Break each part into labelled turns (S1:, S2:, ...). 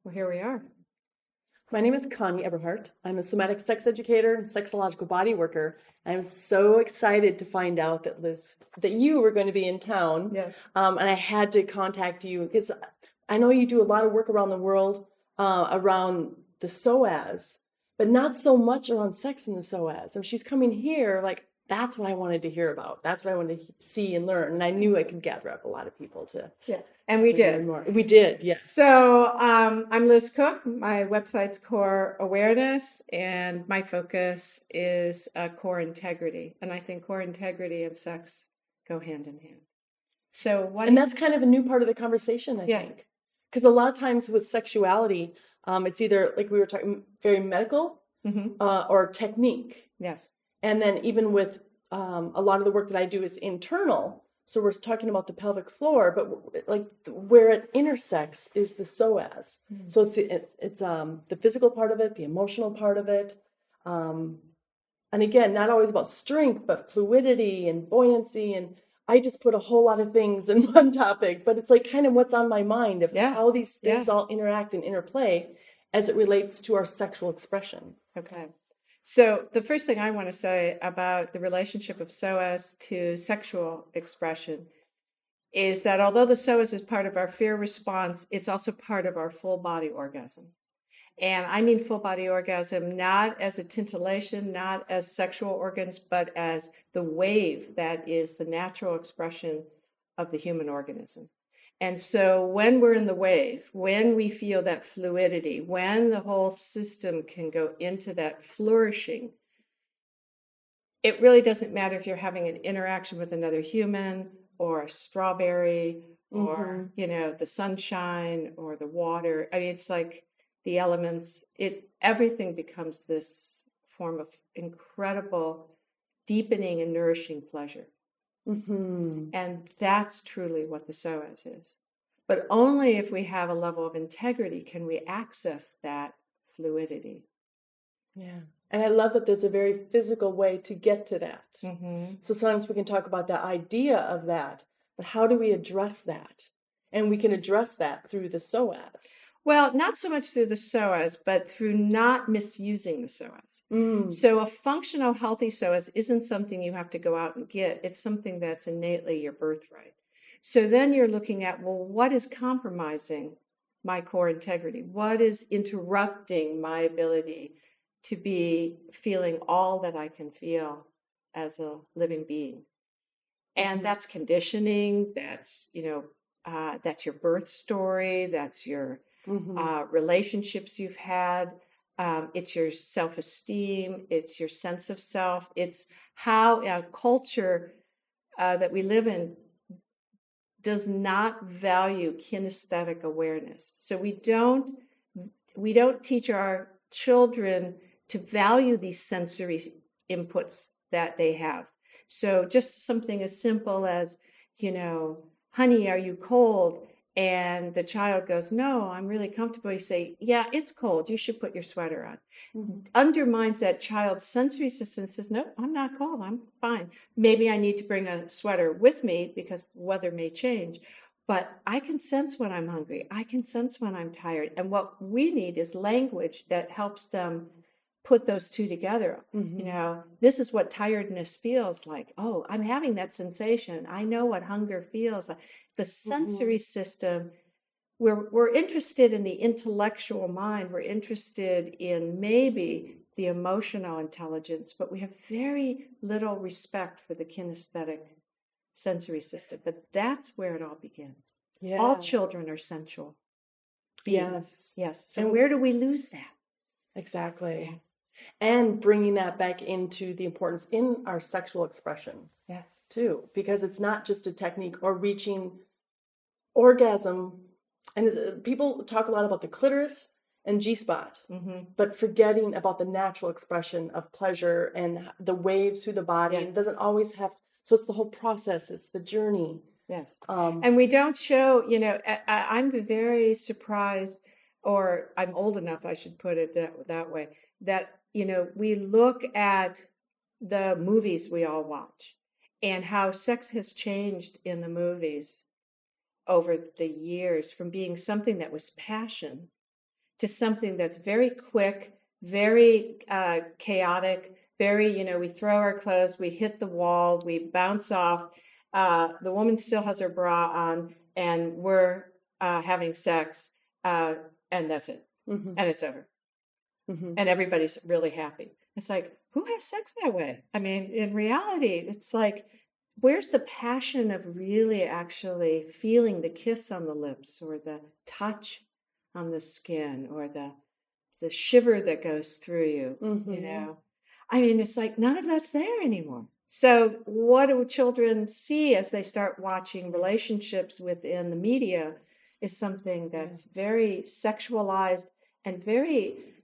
S1: Well, here we are.
S2: My name is Connie Eberhart. I'm a somatic sex educator and sexological body worker. I'm so excited to find out that Liz, that you were going to be in town.
S1: Yes.
S2: And I had to contact you because I know you do a lot of work around the world around the Psoas, but not so much around sex in the Psoas. And she's coming here, like, that's what I wanted to hear about. That's what I wanted to see and learn. And I knew I could gather up a lot of people to.
S1: Yeah. And we did.
S2: More. We did, yes.
S1: So I'm Liz Koch. My website's Core Awareness, and my focus is core integrity. And I think core integrity and sex go hand in hand. So
S2: and that's kind of a new part of the conversation, I think. Because a lot of times with sexuality, it's either, like we were talking, very medical or technique.
S1: Yes.
S2: And then even with a lot of the work that I do is internal. So we're talking about the pelvic floor, but like where it intersects is the psoas. Mm-hmm. So it's the physical part of it, the emotional part of it. And again, not always about strength, but fluidity and buoyancy. And I just put a whole lot of things in one topic, but it's like kind of what's on my mind of how these things all interact and interplay as it relates to our sexual expression.
S1: Okay. So the first thing I want to say about the relationship of psoas to sexual expression is that although the psoas is part of our fear response, it's also part of our full body orgasm. And I mean full body orgasm, not as a titillation, not as sexual organs, but as the wave that is the natural expression of the human organism. And so when we're in the wave, when we feel that fluidity, when the whole system can go into that flourishing, it really doesn't matter if you're having an interaction with another human or a strawberry or, the sunshine or the water. I mean, it's like the elements, everything becomes this form of incredible deepening and nourishing pleasure. Mm-hmm. And that's truly what the psoas is. But only if we have a level of integrity can we access that fluidity.
S2: Yeah. And I love that there's a very physical way to get to that. Mm-hmm. So sometimes we can talk about the idea of that, but how do we address that? And we can address that through the psoas.
S1: Well, not so much through the psoas, but through not misusing the psoas. Mm. So a functional, healthy psoas isn't something you have to go out and get. It's something that's innately your birthright. So then you're looking at, well, what is compromising my core integrity? What is interrupting my ability to be feeling all that I can feel as a living being? And that's conditioning. That's, that's your birth story. That's your relationships you've had. It's your self-esteem. It's your sense of self. It's how a culture that we live in does not value kinesthetic awareness. So we don't teach our children to value these sensory inputs that they have. So just something as simple as, honey, are you cold? And the child goes, no, I'm really comfortable. You say, yeah, it's cold. You should put your sweater on. Mm-hmm. Undermines that child's sensory system and says, no, I'm not cold. I'm fine. Maybe I need to bring a sweater with me because the weather may change. But I can sense when I'm hungry. I can sense when I'm tired. And what we need is language that helps them put those two together. Mm-hmm. This is what tiredness feels like. Oh, I'm having that sensation. I know what hunger feels like. The sensory system, we're interested in the intellectual mind. We're interested in maybe the emotional intelligence, but we have very little respect for the kinesthetic sensory system. But that's where it all begins. Yes. All children are sensual beings. Yes. So and where do we lose that?
S2: Exactly. Yeah. And bringing that back into the importance in our sexual expression.
S1: Yes.
S2: Too. Because it's not just a technique or reaching orgasm. And people talk a lot about the clitoris and G-spot, but forgetting about the natural expression of pleasure and the waves through the body. Yes. It doesn't always have, so it's the whole process. It's the journey.
S1: Yes. And we don't show, I'm very surprised, or I'm old enough, I should put it that way, that we look at the movies we all watch and how sex has changed in the movies over the years from being something that was passion to something that's very quick, very chaotic, very, we throw our clothes, we hit the wall, we bounce off. The woman still has her bra on, and we're having sex, and that's it.
S2: Mm-hmm.
S1: And it's over.
S2: Mm-hmm.
S1: And everybody's really happy. It's like, who has sex that way? I mean, in reality, it's like, where's the passion of really actually feeling the kiss on the lips, or the touch on the skin, or the shiver that goes through you,
S2: Mm-hmm.
S1: I mean, it's like none of that's there anymore. So what do children see as they start watching relationships within the media is something that's very sexualized and very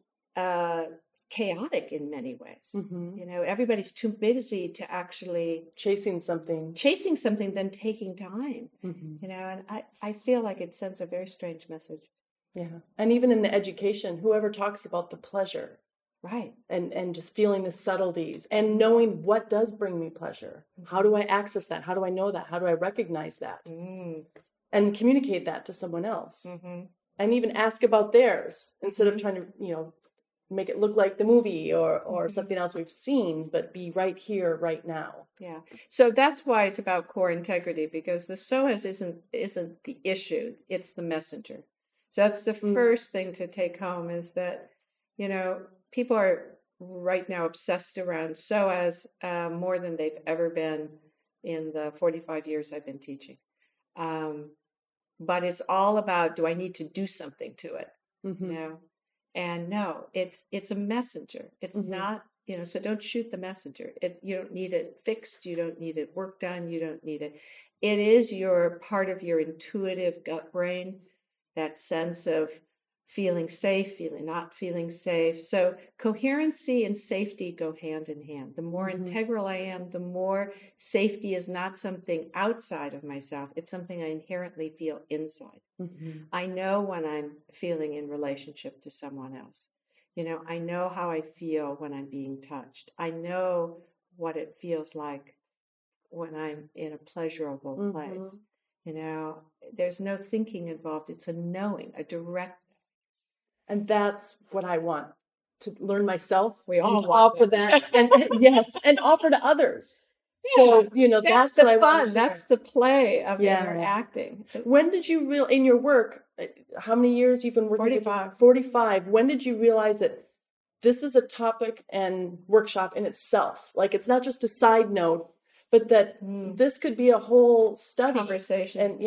S1: chaotic in many ways.
S2: Mm-hmm.
S1: Everybody's too busy to actually
S2: chasing something
S1: than taking time.
S2: Mm-hmm.
S1: And I feel like it sends a very strange message.
S2: Yeah. And even in the education, whoever talks about the pleasure,
S1: right,
S2: and just feeling the subtleties and knowing what does bring me pleasure. How do I access that? How do I know that? How do I recognize that? And communicate that to someone else. And even ask about theirs instead of trying to, make it look like the movie or something else we've seen, but be right here, right now.
S1: Yeah. So that's why it's about core integrity, because the Psoas isn't the issue, it's the messenger. So that's the first thing to take home, is that, people are right now obsessed around Psoas more than they've ever been in the 45 years I've been teaching. But it's all about, do I need to do something to it? And no, it's a messenger. It's not, so don't shoot the messenger. You don't need it fixed. You don't need it work done. You don't need it. It is your part of your intuitive gut brain, that sense of feeling safe, not feeling safe. So coherency and safety go hand in hand. The more integral I am, the more safety is not something outside of myself. It's something I inherently feel inside. I know when I'm feeling in relationship to someone else. I know how I feel when I'm being touched. I know what it feels like when I'm in a pleasurable place. There's no thinking involved. It's a knowing, a direct.
S2: And that's what I want to learn myself.
S1: We all
S2: and offer that, and yes, and offer to others. So that's
S1: the
S2: what
S1: fun.
S2: I want.
S1: That's the play of interacting.
S2: When did you in your work? How many years you've been working?
S1: 45.
S2: 45. When did you realize that this is a topic and workshop in itself? Like, it's not just a side note, but that this could be a whole study
S1: conversation.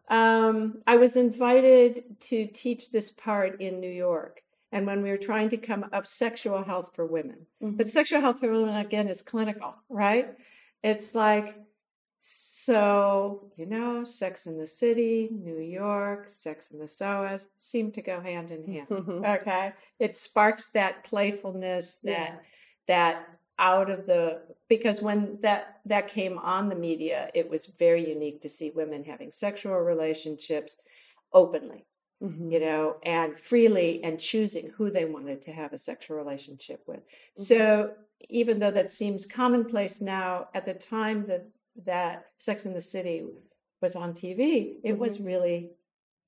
S2: And
S1: I was invited to teach this part in New York, and when we were trying to come up sexual health for women, but sexual health for women again is clinical, right? It's like, so Sex in the City, New York, Sex in the Psoas seem to go hand in hand. Okay, it sparks that playfulness, that out of because when that came on the media, it was very unique to see women having sexual relationships openly, and freely, and choosing who they wanted to have a sexual relationship with. So even though that seems commonplace now, at the time that Sex in the City was on TV, it was really,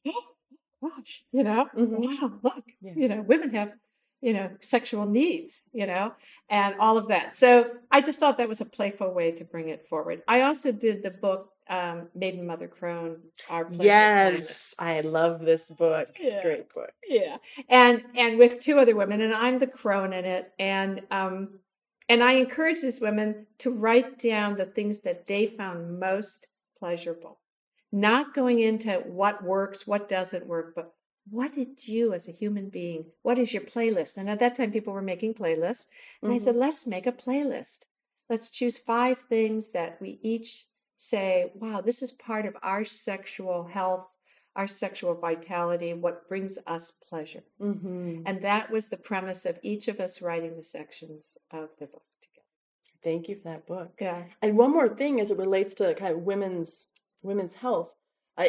S1: oh gosh, wow, look, women have sexual needs, and all of that. So I just thought that was a playful way to bring it forward. I also did the book, Maiden Mother Crone, Our Pleasure
S2: Yes, Planet. I love this book.
S1: Yeah.
S2: Great book.
S1: Yeah. And with two other women, and I'm the crone in it. And I encourage these women to write down the things that they found most pleasurable, not going into what works, what doesn't work, but what did you as a human being, what is your playlist? And at that time, people were making playlists. And I said, let's make a playlist. Let's choose 5 things that we each say, wow, this is part of our sexual health, our sexual vitality, what brings us pleasure. And that was the premise of each of us writing the sections of the book together.
S2: Thank you for that book.
S1: Yeah.
S2: And one more thing as it relates to kind of women's health.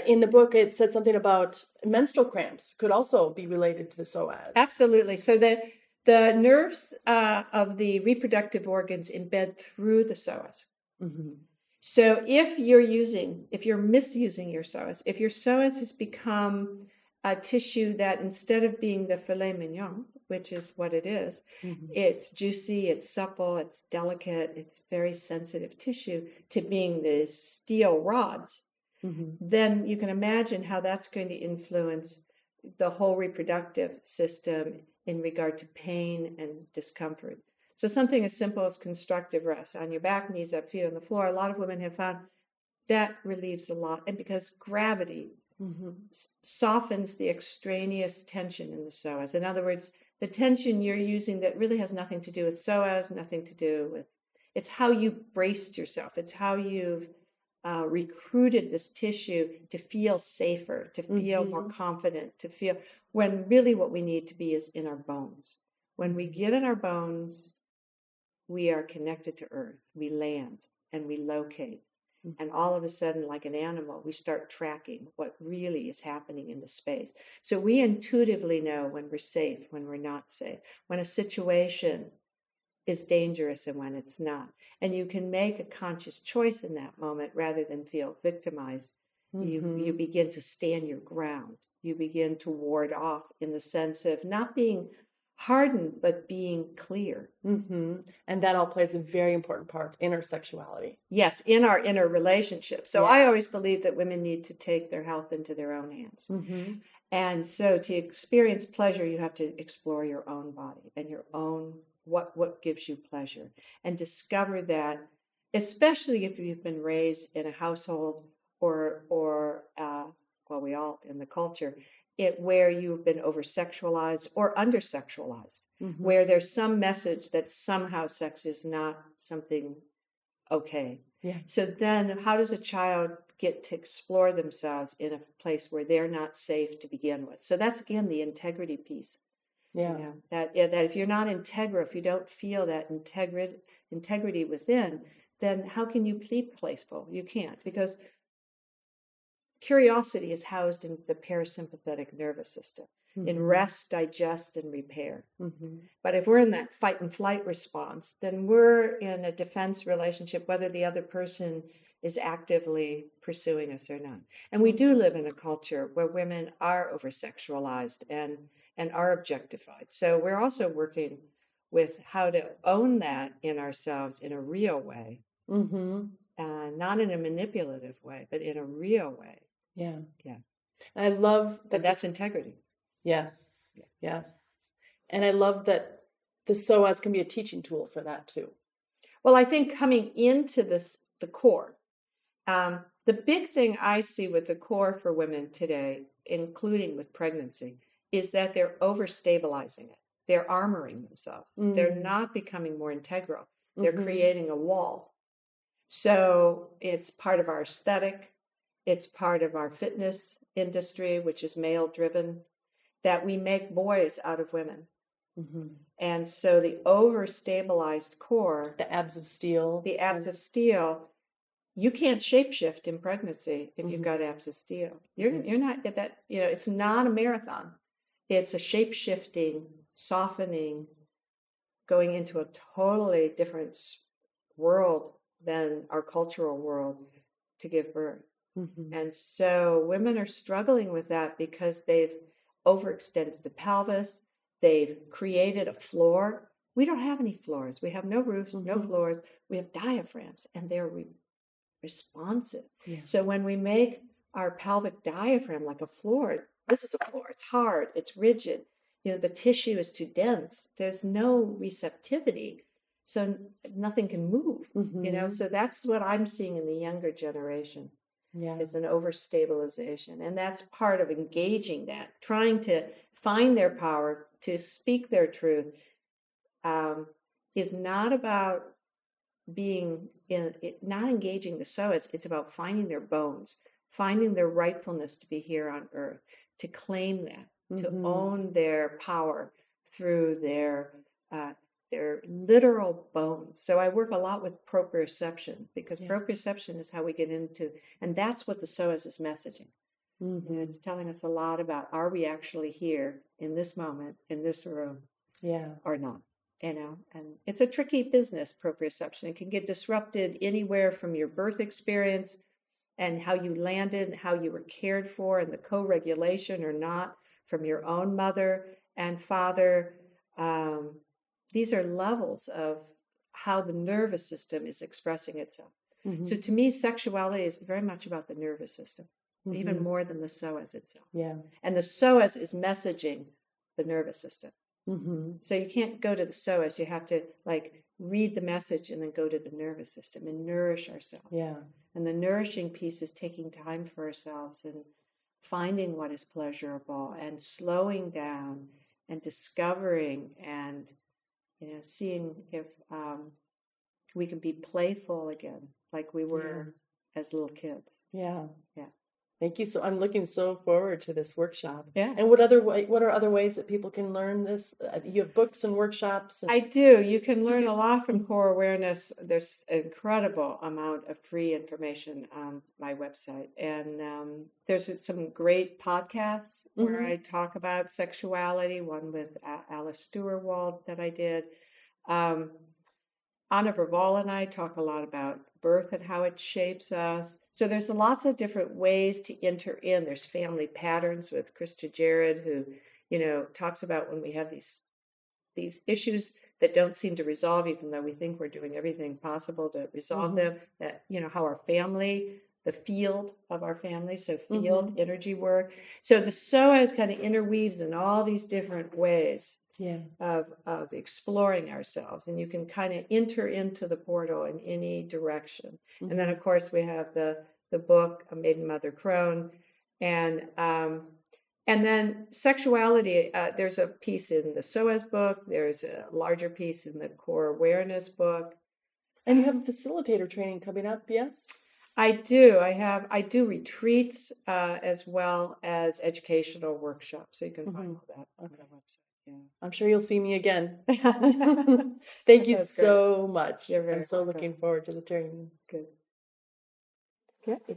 S2: In the book, it said something about menstrual cramps could also be related to the Psoas. Absolutely.
S1: So the nerves of the reproductive organs embed through the Psoas. So if you're misusing your Psoas, if your Psoas has become a tissue that instead of being the filet mignon, which is what it is, it's juicy, it's supple, it's delicate, it's very sensitive tissue, to being the steel rods, then you can imagine how that's going to influence the whole reproductive system in regard to pain and discomfort. So something as simple as constructive rest, on your back, knees up, feet on the floor, a lot of women have found that relieves a lot. And because gravity softens the extraneous tension in the psoas. In other words, the tension you're using that really has nothing to do with psoas, nothing to do with, it's how you braced yourself. It's how you've recruited this tissue to feel safer, to feel more confident, to feel, when really what we need to be is in our bones. When we get in our bones, we are connected to earth. We land and we locate. And all of a sudden, like an animal, we start tracking what really is happening in the space. So we intuitively know when we're safe, when we're not safe, when a situation is dangerous and when it's not. And you can make a conscious choice in that moment rather than feel victimized. You begin to stand your ground. You begin to ward off in the sense of not being hardened, but being clear.
S2: And that all plays a very important part in our sexuality.
S1: Yes, in our inner relationship. So I always believe that women need to take their health into their own hands. And so to experience pleasure, you have to explore your own body and your own, what gives you pleasure, and discover that, especially if you've been raised in a household or well, we all in the culture, where you've been over-sexualized or under-sexualized, where there's some message that somehow sex is not something okay. So then how does a child get to explore themselves in a place where they're not safe to begin with? So that's, again, the integrity piece. You know, that if you're not integral, if you don't feel that integrity within, then how can you be playful? You can't, because curiosity is housed in the parasympathetic nervous system, in rest, digest, and repair. But if we're in that fight and flight response, then we're in a defense relationship, whether the other person is actively pursuing us or not. And we do live in a culture where women are over-sexualized and are objectified. So we're also working with how to own that in ourselves in a real way, not in a manipulative way, but in a real way.
S2: I love that.
S1: That's integrity.
S2: Yes. And I love that the Psoas can be a teaching tool for that too.
S1: Well, I think coming into the core, the big thing I see with the core for women today, including with pregnancy, is that they're overstabilizing it. They're armoring themselves. They're not becoming more integral. They're creating a wall. So it's part of our aesthetic. It's part of our fitness industry, which is male-driven, that we make boys out of women. And so the over-stabilized core...
S2: The abs of steel.
S1: You can't shapeshift in pregnancy if you've got abs of steel. You're not at that, it's not a marathon. It's a shape-shifting, softening, going into a totally different world than our cultural world to give birth. And so women are struggling with that because they've overextended the pelvis. They've created a floor. We don't have any floors. We have no roofs, no floors. We have diaphragms, and they're responsive. So when we make our pelvic diaphragm like a floor, this is a floor. It's hard. It's rigid. The tissue is too dense. There's no receptivity. So nothing can move, So that's what I'm seeing in the younger generation. Is an overstabilization. And that's part of engaging that, trying to find their power, to speak their truth, is not about not engaging the psoas. It's about finding their bones, finding their rightfulness to be here on earth, to claim that, to own their power through their literal bones. So I work a lot with proprioception, because proprioception is how we get into, and that's what the psoas is messaging. It's telling us a lot about, are we actually here in this moment, in this room, or not? And it's a tricky business, proprioception. It can get disrupted anywhere from your birth experience and how you landed and how you were cared for and the co-regulation or not from your own mother and father. These are levels of how the nervous system is expressing itself. Mm-hmm. So to me, sexuality is very much about the nervous system, mm-hmm. even more than the psoas itself. Yeah. And the psoas is messaging the nervous system. Mm-hmm. So you can't go to the psoas. You have to read the message and then go to the nervous system and nourish ourselves. Yeah. And the nourishing piece is taking time for ourselves and finding what is pleasurable and slowing down and discovering and seeing if we can be playful again, like we were as little kids. Yeah. Yeah.
S2: Thank you. So I'm looking so forward to this workshop.
S1: Yeah.
S2: And what are other ways that people can learn this? You have books and workshops.
S1: I do. You can learn a lot from core awareness. There's an incredible amount of free information on my website. And there's some great podcasts where mm-hmm. I talk about sexuality, one with Alice Stewart that I did. Anna Verval and I talk a lot about birth and how it shapes us. So there's lots of different ways to enter in. There's family patterns with Krista Jared, who, talks about when we have these issues that don't seem to resolve, even though we think we're doing everything possible to resolve mm-hmm. them, that, how our family, the field of our family, so field mm-hmm. energy work. So the psoas kind of interweaves in all these different ways. Yeah. Of exploring ourselves, and you can kind of enter into the portal in any direction. Mm-hmm. And then, of course, we have the book, A Maiden Mother Crone, and then sexuality. There's a piece in the Psoas book. There's a larger piece in the Core Awareness book.
S2: And you have a facilitator training coming up, yes?
S1: I do. I do retreats as well as educational workshops. So you can find all that on the website. Yeah.
S2: I'm sure you'll see me again. Thank you so much.
S1: You're very
S2: I'm so welcome. Looking forward to the training.
S1: Good.
S2: Okay.